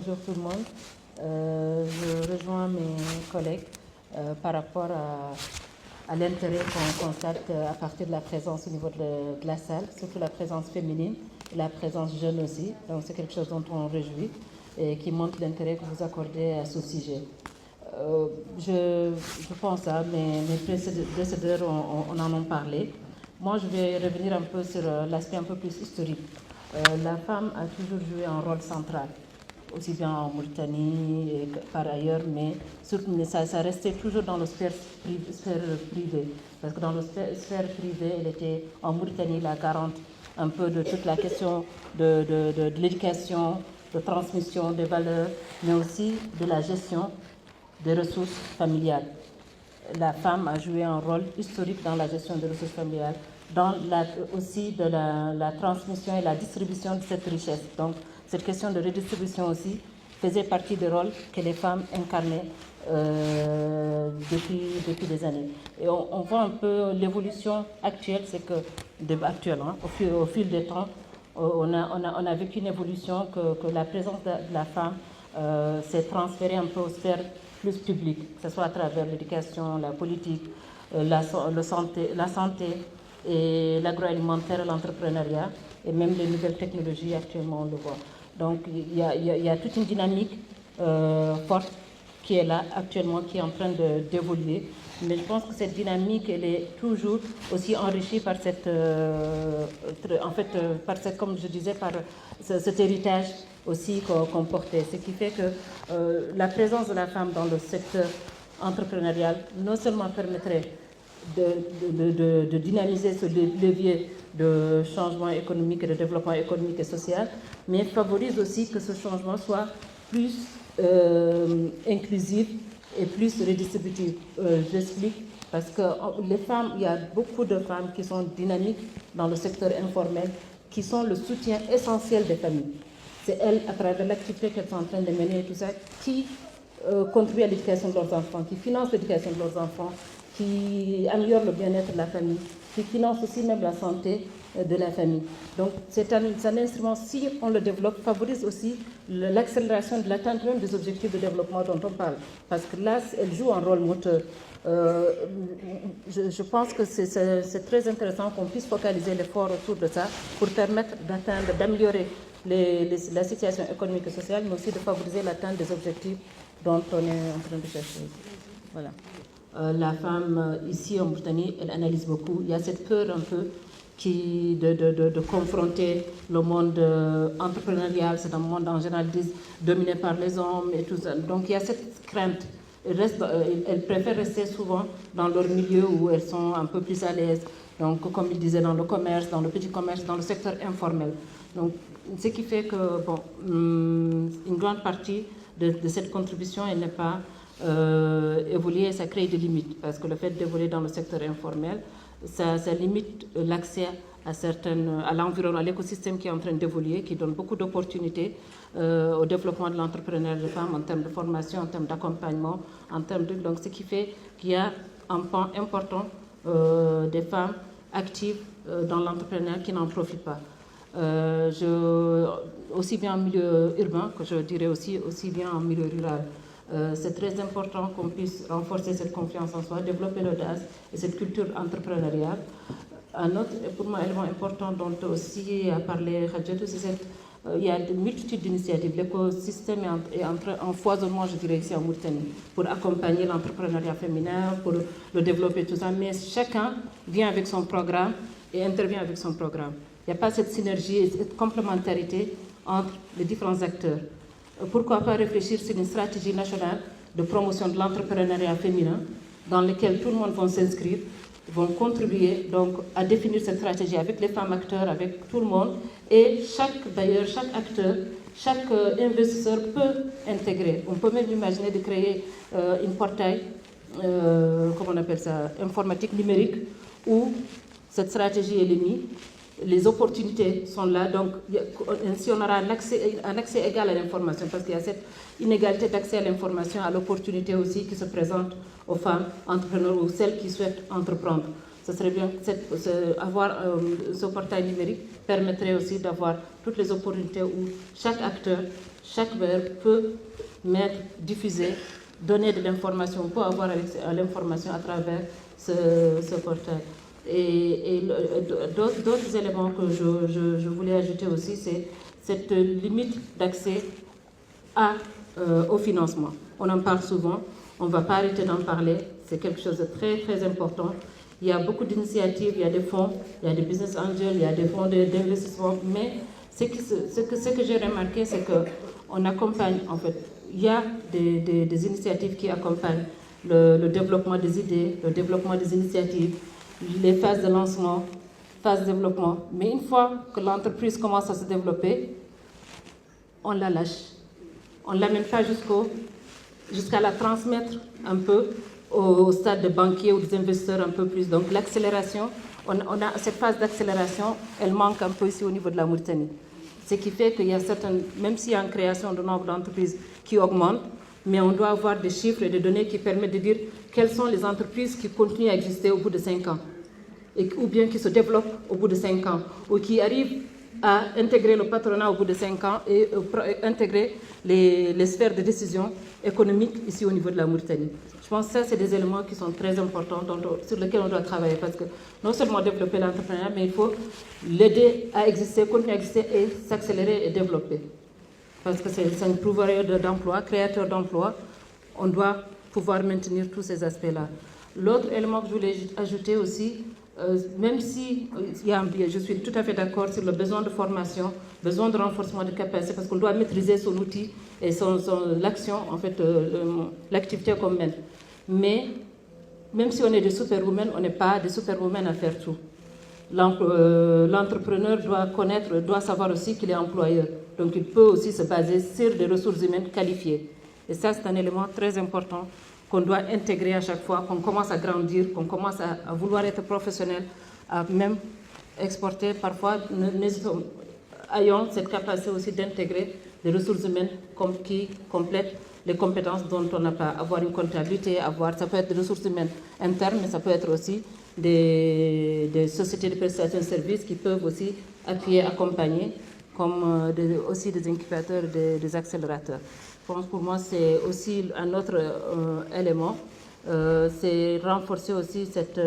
bonjour tout le monde. Je rejoins mes collègues par rapport à l'intérêt qu'on constate à partir de la présence au niveau de la salle, surtout la présence féminine et la présence jeune aussi. Donc c'est quelque chose dont on réjouit et qui montre l'intérêt que vous accordez à ce sujet. Je pense à mes précédents, on en a parlé. Moi, je vais revenir un peu sur l'aspect un peu plus historique. La femme a toujours joué un rôle central, aussi bien en Mauritanie et par ailleurs, mais ça restait toujours dans la sphère privée. Parce que dans la sphère privée, elle était en Mauritanie la garante un peu de toute la question de l'éducation, de transmission des valeurs, mais aussi de la gestion des ressources familiales. La femme a joué un rôle historique dans la gestion des ressources familiales, aussi de la transmission et la distribution de cette richesse. Donc, cette question de redistribution aussi faisait partie des rôles que les femmes incarnaient depuis des années. Et on voit un peu l'évolution actuelle, c'est que, au fil des temps, on a vécu une évolution que la présence de la femme s'est transférée un peu aux sphères plus publiques, que ce soit à travers l'éducation, la politique, la santé et l'agroalimentaire, l'entrepreneuriat et même les nouvelles technologies actuellement on le voit. Donc il y a toute une dynamique forte qui est là actuellement, qui est en train d'évoluer. Mais je pense que cette dynamique, elle est toujours aussi enrichie par comme je disais, par cet héritage aussi qu'on portait. Ce qui fait que la présence de la femme dans le secteur entrepreneurial non seulement permettrait de dynamiser ce levier de changement économique et de développement économique et social, mais favorise aussi que ce changement soit plus inclusif et plus redistributif. J'explique, parce que les femmes, il y a beaucoup de femmes qui sont dynamiques dans le secteur informel, qui sont le soutien essentiel des familles. C'est elles, à travers l'activité qu'elles sont en train de mener et tout ça, qui contribuent à l'éducation de leurs enfants, qui financent l'éducation de leurs enfants, qui améliorent le bien-être de la famille, qui financent aussi même la santé de la famille. Donc c'est un instrument, si on le développe, favorise aussi l'accélération de l'atteinte même des objectifs de développement dont on parle. Parce que là, elle joue un rôle moteur. Je pense que c'est très intéressant qu'on puisse focaliser l'effort autour de ça pour permettre d'améliorer la situation économique et sociale, mais aussi de favoriser l'atteinte des objectifs dont on est en train de chercher. Voilà. La femme, ici en Mauritanie, elle analyse beaucoup. Il y a cette peur un peu de confronter le monde entrepreneurial. C'est un monde en général dominé par les hommes et tout ça. Donc il y a cette crainte. Elles préfèrent rester souvent dans leur milieu où elles sont un peu plus à l'aise. Donc, comme il disait, dans le commerce, dans le petit commerce, dans le secteur informel. Donc, ce qui fait que, une grande partie de cette contribution, elle n'est pas évoluer, ça crée des limites, parce que le fait d'évoluer dans le secteur informel, ça limite l'accès à l'environnement, à l'écosystème qui est en train d'évoluer, qui donne beaucoup d'opportunités au développement de l'entrepreneuriat des femmes en termes de formation, en termes d'accompagnement, donc ce qui fait qu'il y a un pan important des femmes actives dans l'entrepreneuriat qui n'en profitent pas. Aussi bien en milieu urbain que je dirais aussi bien en milieu rural. C'est très important qu'on puisse renforcer cette confiance en soi, développer l'audace et cette culture entrepreneuriale. Un autre, pour moi, élément important dont aussi a parlé Khadjatou, c'est il y a une multitude d'initiatives. L'écosystème est en foisonnement, je dirais, ici en Mauritanie, pour accompagner l'entrepreneuriat féminin, pour le développer, tout ça. Mais chacun vient avec son programme et intervient avec son programme. Il n'y a pas cette synergie et cette complémentarité entre les différents acteurs. Pourquoi pas réfléchir sur une stratégie nationale de promotion de l'entrepreneuriat féminin dans laquelle tout le monde va s'inscrire, vont contribuer donc à définir cette stratégie avec les femmes acteurs, avec tout le monde. Et chaque acteur, chaque investisseur peut intégrer. On peut même imaginer de créer une portail, comment on appelle ça, informatique numérique, où cette stratégie est mise. Les opportunités sont là, donc si on aura un accès égal à l'information, parce qu'il y a cette inégalité d'accès à l'information, à l'opportunité aussi qui se présente aux femmes entrepreneurs ou celles qui souhaitent entreprendre. Ce serait bien avoir ce portail numérique permettrait aussi d'avoir toutes les opportunités où chaque acteur chaque bailleur peut diffuser, donner de l'information, peut avoir l'information à travers ce portail. Et d'autres éléments que je voulais ajouter aussi, c'est cette limite d'accès au financement. On en parle souvent, on ne va pas arrêter d'en parler, c'est quelque chose de très très important. Il y a beaucoup d'initiatives, il y a des fonds, il y a des business angels, il y a des fonds d'investissement, mais ce que j'ai remarqué, c'est qu'on accompagne, en fait, il y a des initiatives qui accompagnent le développement des idées, le développement des initiatives, les phases de lancement, phases de développement. Mais une fois que l'entreprise commence à se développer, on la lâche. On ne l'amène pas jusqu'à la transmettre un peu au stade de banquiers ou des investisseurs un peu plus. Donc l'accélération, on a cette phase d'accélération, elle manque un peu ici au niveau de la Mauritanie. Ce qui fait qu'il y a certaines, même s'il y a une création de nombre d'entreprises qui augmente, mais on doit avoir des chiffres et des données qui permettent de dire quelles sont les entreprises qui continuent à exister au bout de 5 ans, ou bien qui se développent au bout de 5 ans, ou qui arrivent à intégrer le patronat au bout de 5 ans et intégrer les sphères de décision économique ici au niveau de la Mauritanie. Je pense que ça, c'est des éléments qui sont très importants sur lesquels on doit travailler parce que non seulement développer l'entrepreneuriat, mais il faut l'aider à exister, continuer à exister et s'accélérer et développer. Parce que c'est un pourvoyeur d'emploi, créateur d'emplois, on doit pouvoir maintenir tous ces aspects-là. L'autre élément que je voulais ajouter aussi, même si je suis tout à fait d'accord sur le besoin de formation, besoin de renforcement de capacité, parce qu'on doit maîtriser son outil et l'action, en fait, l'activité qu'on mène. Mais même si on est des superwomen, on n'est pas des superwomen à faire tout. L'entrepreneur doit savoir aussi qu'il est employeur. Donc il peut aussi se baser sur des ressources humaines qualifiées. Et ça, c'est un élément très important qu'on doit intégrer à chaque fois, qu'on commence à grandir, qu'on commence à vouloir être professionnel, à même exporter. Parfois, ayons cette capacité aussi d'intégrer des ressources humaines qui complètent les compétences dont on n'a pas. Avoir une comptabilité, ça peut être des ressources humaines internes, mais ça peut être aussi des sociétés de prestation de services qui peuvent aussi appuyer, accompagner, comme aussi des incubateurs, des accélérateurs. Je pense pour moi, c'est aussi un autre élément, c'est renforcer aussi cette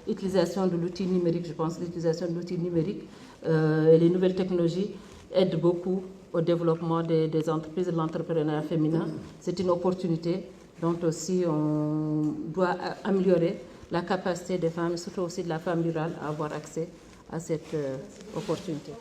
utilisation de l'outil numérique. Je pense que l'utilisation de l'outil numérique et les nouvelles technologies aident beaucoup au développement des entreprises et de l'entrepreneuriat féminin. C'est une opportunité dont aussi on doit améliorer la capacité des femmes, surtout aussi de la femme rurale, à avoir accès à cette opportunité.